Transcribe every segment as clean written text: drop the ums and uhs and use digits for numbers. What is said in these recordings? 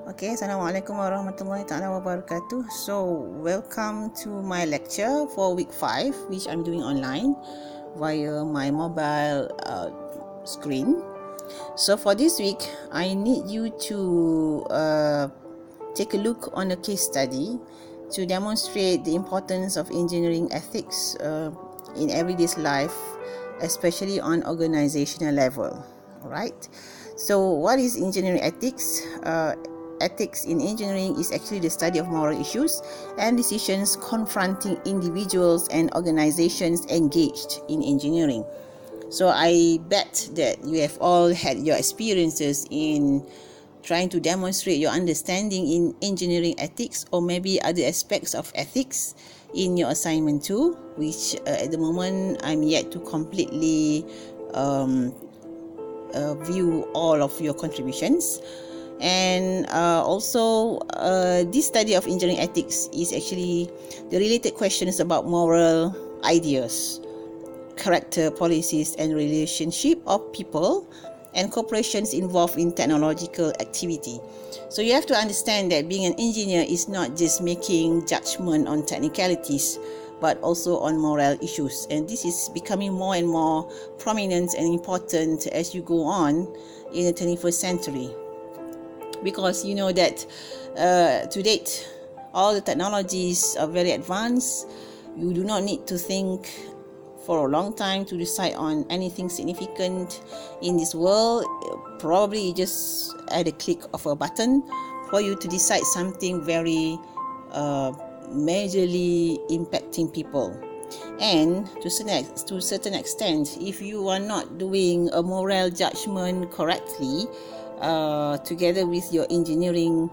Okay, Assalamualaikum warahmatullahi ta'ala wabarakatuh. So, welcome to my lecture for week 5, which I'm doing online via my mobile screen. So, for this week, I need you to take a look on a case study to demonstrate the importance of engineering ethics in everyday's life, especially on organizational level. All right. So, what is engineering ethics? Ethics in engineering is actually the study of moral issues and decisions confronting individuals and organizations engaged in engineering. So I bet that you have all had your experiences in trying to demonstrate your understanding in engineering ethics or maybe other aspects of ethics in your assignment too, which at the moment I'm yet to completely view all of your contributions. And also this study of engineering ethics is actually the related questions about moral ideas, character, policies and relationship of people and corporations involved in technological activity. So you have to understand that being an engineer is not just making judgment on technicalities but also on moral issues, and this is becoming more and more prominent and important as you go on in the 21st century, because you know that to date all the technologies are very advanced. You do not need to think for a long time to decide on anything significant in this world. Probably just at a click of a button for you to decide something very majorly impacting people. And to a certain extent, if you are not doing a moral judgment correctly together with your engineering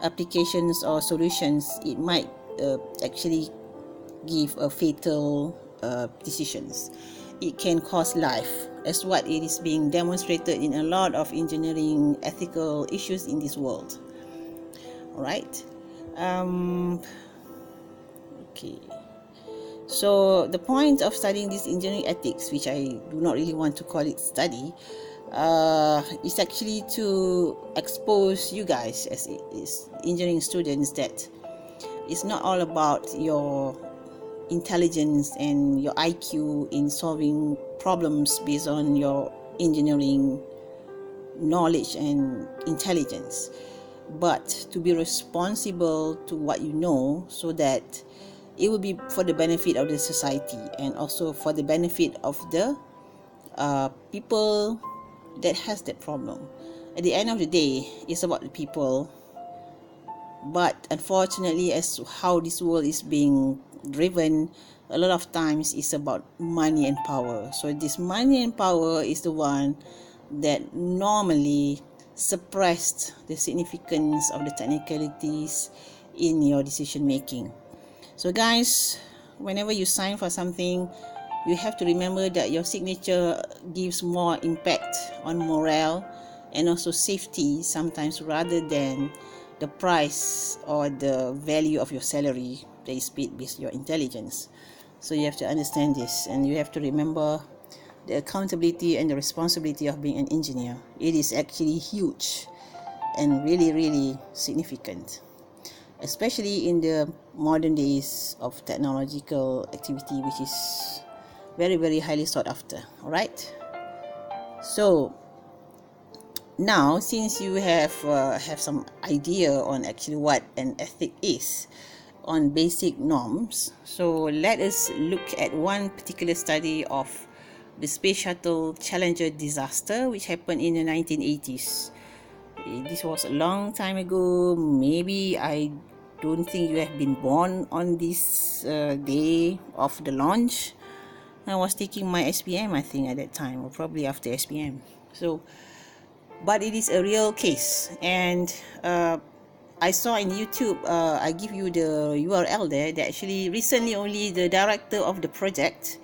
applications or solutions, it might actually give a fatal decisions. It can cost life, as what it is being demonstrated in a lot of engineering ethical issues in this world. All right. Okay. So the point of studying this engineering ethics, which I do not really want to call it study, is actually to expose you guys as engineering students that it's not all about your intelligence and your IQ in solving problems based on your engineering knowledge and intelligence, but to be responsible to what you know so that it will be for the benefit of the society and also for the benefit of the people that has that problem. At the end of the day, it's about the people. But unfortunately, as how this world is being driven, a lot of times it's about money and power. So this money and power is the one that normally suppressed the significance of the technicalities in your decision making. So guys, whenever you sign for something, you have to remember that your signature gives more impact on morale and also safety sometimes, rather than the price or the value of your salary that is paid based on your intelligence. So you have to understand this, and you have to remember the accountability and the responsibility of being an engineer. It is actually huge and really, really significant, especially in the modern days of technological activity, which is very, very highly sought after. All right. So now, since you have some idea on actually what an ethic is, on basic norms, so let us look at one particular study of the Space Shuttle Challenger disaster, which happened in the 1980s. This was a long time ago. Maybe I don't think you have been born on this day of the launch. I was taking my SPM, I think, at that time, or probably after SPM. So, but it is a real case, and I saw in YouTube, I give you the URL there, that actually recently only the director of the project,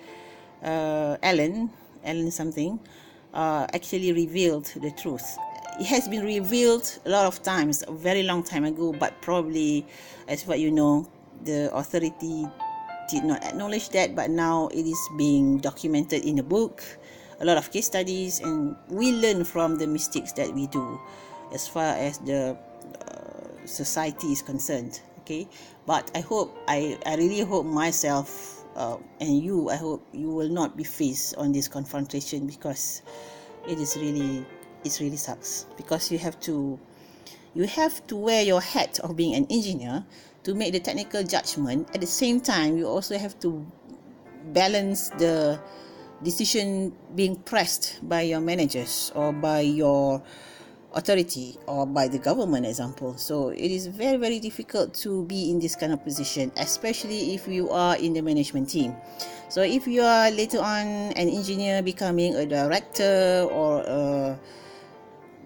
Alan something, actually revealed the truth. It has been revealed a lot of times, a very long time ago, but probably, as what you know, the authority did not acknowledge that, but now it is being documented in a book, a lot of case studies, and we learn from the mistakes that we do as far as the society is concerned. Okay, but I really hope myself and you, I hope you will not be faced on this confrontation, because it's really sucks, because you have to wear your hat of being an engineer to make the technical judgment. At the same time, you also have to balance the decision being pressed by your managers or by your authority or by the government example. So it is very, very difficult to be in this kind of position, especially if you are in the management team. So if you are later on an engineer becoming a director or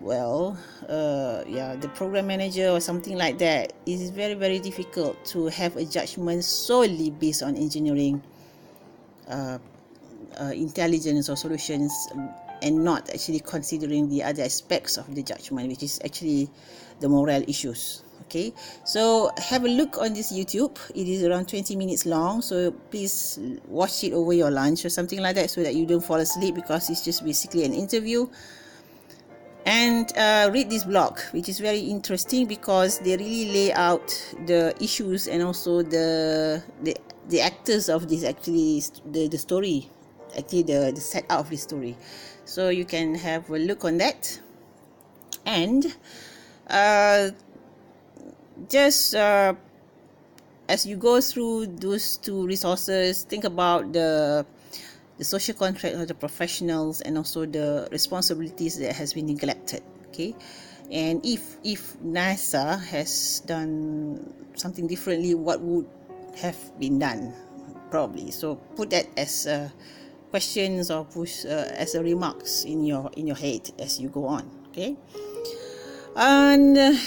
the program manager or something like that, it is very, very difficult to have a judgment solely based on engineering intelligence or solutions, and not actually considering the other aspects of the judgment, which is actually the moral issues. Okay, so have a look on this YouTube. It is around 20 minutes long, so please watch it over your lunch or something like that, so that you don't fall asleep, because it's just basically an interview. And read this blog, which is very interesting, because they really lay out the issues and also the actors of this, actually the story, actually the set out of the story. So you can have a look on that. And just as you go through those two resources, think about the social contract of the professionals, and also the responsibilities that has been neglected. Okay, and if NASA has done something differently, what would have been done, probably. So put that as questions, or push as a remarks in your head as you go on. Okay, and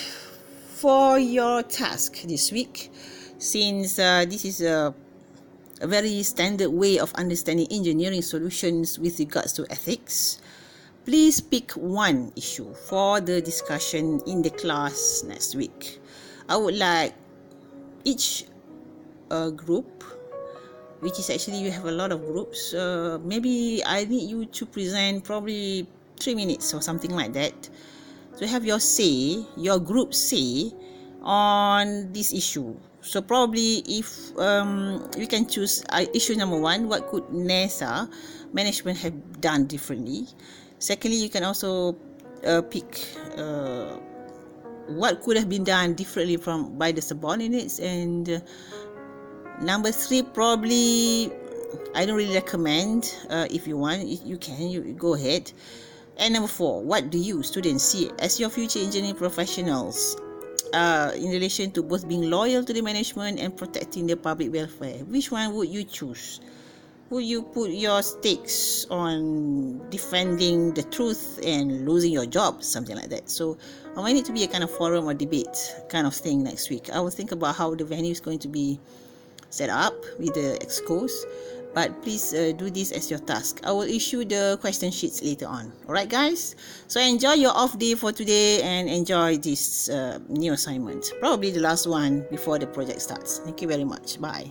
for your task this week, since this is a very standard way of understanding engineering solutions with regards to ethics, please pick one issue for the discussion in the class next week. I would like each group, which is actually you have a lot of groups, maybe I need you to present probably 3 minutes or something like that, to have your group say on this issue. So probably if we can choose issue number 1, what could NASA management have done differently. Secondly, you can also pick what could have been done differently by the subordinates. And number 3, probably I don't really recommend. If you want, you can, you go ahead. And number 4, what do you students see as your future engineering professionals in relation to both being loyal to the management and protecting the public welfare? Which one would you choose? Would you put your stakes on defending the truth and losing your job, something like that? So I might need to be a kind of forum or debate kind of thing next week. I will think about how the venue is going to be set up with the excos, but please do this as your task. I will issue the question sheets later on. Alright guys, so enjoy your off day for today and enjoy this new assignment, probably the last one before the project starts. Thank you very much. Bye.